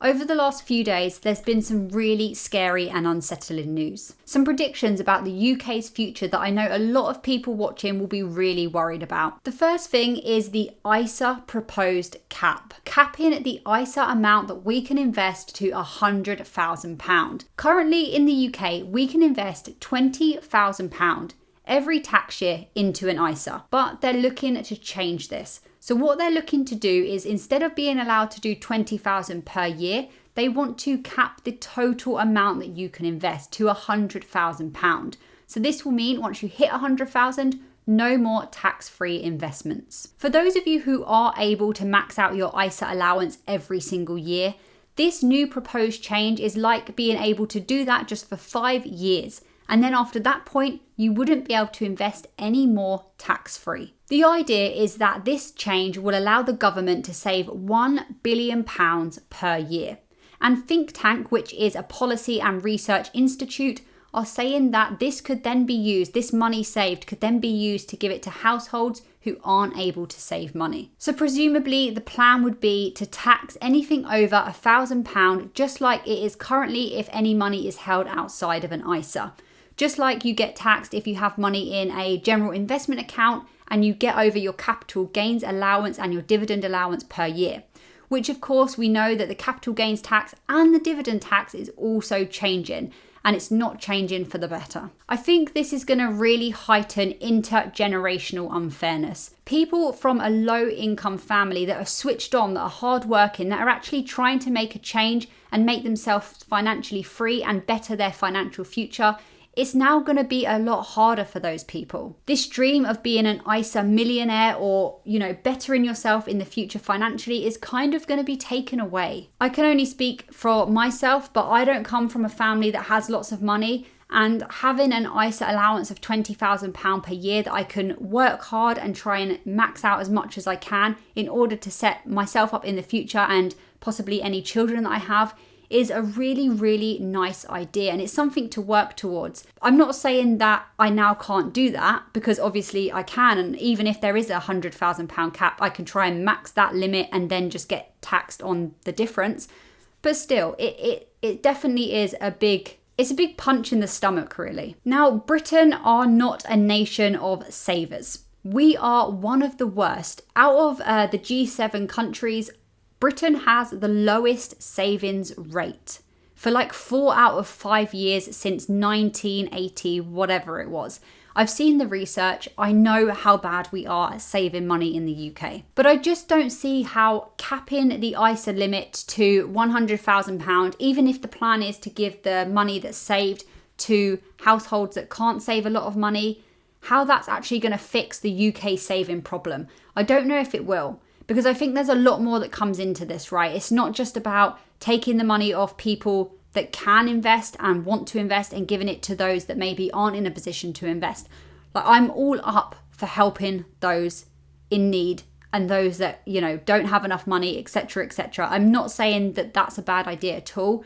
Over the last few days, there's been some really scary and unsettling news. Some predictions about the UK's future that I know a lot of people watching will be really worried about. The first thing is the ISA proposed cap. Capping the ISA amount that we can invest to £100,000. Currently in the UK, we can invest £20,000 every tax year into an ISA, but they're looking to change this. So what they're looking to do is, instead of being allowed to do $20,000 per year, they want to cap the total amount that you can invest to £100,000. So this will mean once you hit £100,000, no more tax-free investments. For those of you who are able to max out your ISA allowance every single year, this new proposed change is like being able to do that just for 5 years. And then after that point, you wouldn't be able to invest any more tax-free. The idea is that this change will allow the government to save £1 billion per year. And Think Tank, which is a policy and research institute, are saying that this could then be used, this money saved could then be used to give it to households who aren't able to save money. So presumably the plan would be to tax anything over £1,000, just like it is currently if any money is held outside of an ISA. Just like you get taxed if you have money in a general investment account and you get over your capital gains allowance and your dividend allowance per year. Which of course we know that the capital gains tax and the dividend tax is also changing, and it's not changing for the better. I think this is going to really heighten intergenerational unfairness. People from a low income family that are switched on, that are hardworking, that are actually trying to make a change and make themselves financially free and better their financial future, it's now going to be a lot harder for those people. This dream of being an ISA millionaire or, bettering yourself in the future financially is kind of going to be taken away. I can only speak for myself, but I don't come from a family that has lots of money, and having an ISA allowance of £20,000 per year that I can work hard and try and max out as much as I can in order to set myself up in the future and possibly any children that I have is a really, really nice idea, and it's something to work towards. I'm not saying that I now can't do that, because obviously I can, and even if there is a £100,000 cap, I can try and max that limit and then just get taxed on the difference. But still, it definitely is it's a big punch in the stomach, really. Now, Britain are not a nation of savers. We are one of the worst. Out of the G7 countries, Britain has the lowest savings rate for like 4 out of 5 years since 1980, whatever it was. I've seen the research. I know how bad we are at saving money in the UK. But I just don't see how capping the ISA limit to £100,000, even if the plan is to give the money that's saved to households that can't save a lot of money, how that's actually going to fix the UK saving problem. I don't know if it will. Because I think there's a lot more that comes into this, right? It's not just about taking the money off people that can invest and want to invest and giving it to those that maybe aren't in a position to invest. Like, I'm all up for helping those in need and those that, don't have enough money, etc., etc. I'm not saying that that's a bad idea at all,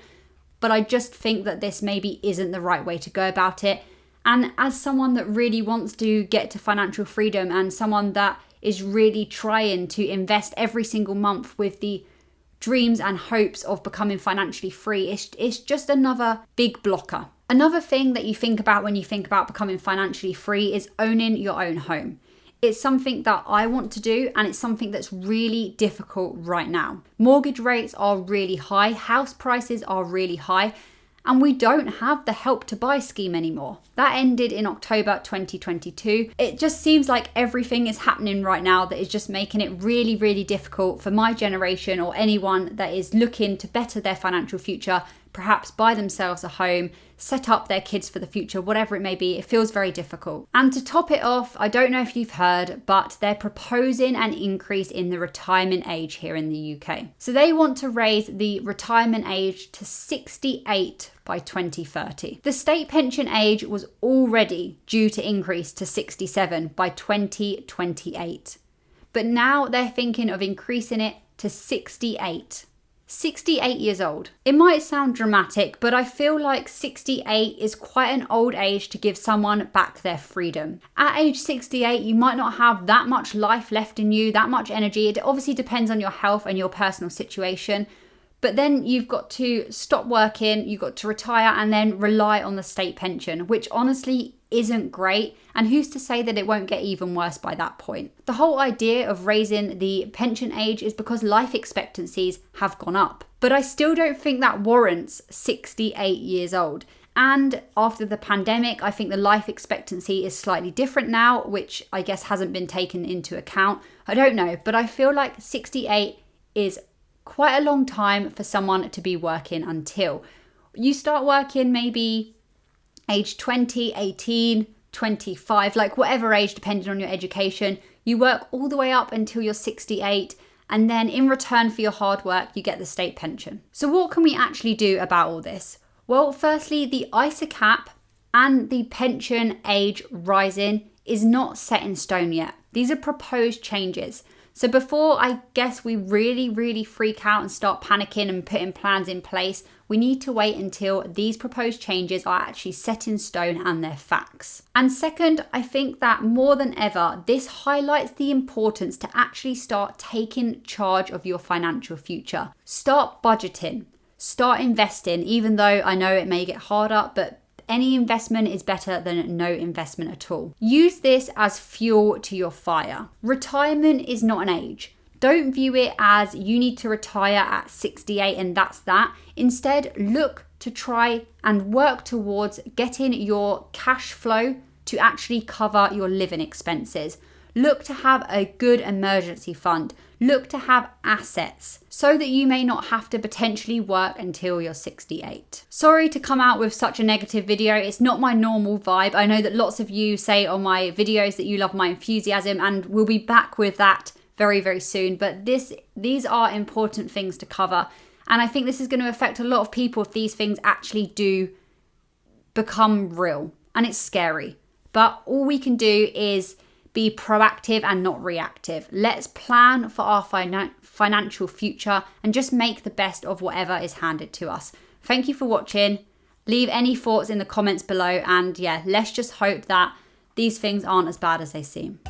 but I just think that this maybe isn't the right way to go about it. And as someone that really wants to get to financial freedom and someone that is really trying to invest every single month with the dreams and hopes of becoming financially free, it's just another big blocker. Another thing that you think about when you think about becoming financially free is owning your own home. It's something that I want to do, and it's something that's really difficult right now. Mortgage rates are really high, house prices are really high, and we don't have the Help to Buy scheme anymore. That ended in October 2022. It just seems like everything is happening right now that is just making it really, really difficult for my generation or anyone that is looking to better their financial future, perhaps buy themselves a home, set up their kids for the future, whatever it may be. It feels very difficult. And to top it off, I don't know if you've heard, but they're proposing an increase in the retirement age here in the UK. So they want to raise the retirement age to 68 by 2030. The state pension age was already due to increase to 67 by 2028. But now they're thinking of increasing it to 68. 68 years old. It might sound dramatic, but I feel like 68 is quite an old age to give someone back their freedom. At age 68, you might not have that much life left in you, that much energy. It obviously depends on your health and your personal situation. But then you've got to stop working, you've got to retire and then rely on the state pension, which honestly isn't great. And who's to say that it won't get even worse by that point? The whole idea of raising the pension age is because life expectancies have gone up. But I still don't think that warrants 68 years old. And after the pandemic, I think the life expectancy is slightly different now, which I guess hasn't been taken into account. I don't know, but I feel like 68 is quite a long time for someone to be working until. You start working maybe age 20, 18, 25, like whatever age, depending on your education. You work all the way up until you're 68. And then in return for your hard work, you get the state pension. So what can we actually do about all this? Well, firstly, the ISA cap and the pension age rising is not set in stone yet. These are proposed changes. So before I guess we really freak out and start panicking and putting plans in place, we need to wait until these proposed changes are actually set in stone and they're facts. And second, I think that more than ever, this highlights the importance to actually start taking charge of your financial future. Start budgeting, start investing, even though I know it may get harder, but any investment is better than no investment at all. Use this as fuel to your fire. Retirement is not an age. Don't view it as you need to retire at 68 and that's that. Instead, look to try and work towards getting your cash flow to actually cover your living expenses. Look to have a good emergency fund. Look to have assets so that you may not have to potentially work until you're 68. Sorry to come out with such a negative video. It's not my normal vibe. I know that lots of you say on my videos that you love my enthusiasm, and we'll be back with that very soon. But these are important things to cover. And I think this is going to affect a lot of people if these things actually do become real. And it's scary. But all we can do is be proactive and not reactive. Let's plan for our financial future and just make the best of whatever is handed to us. Thank you for watching. Leave any thoughts in the comments below, and yeah, let's just hope that these things aren't as bad as they seem.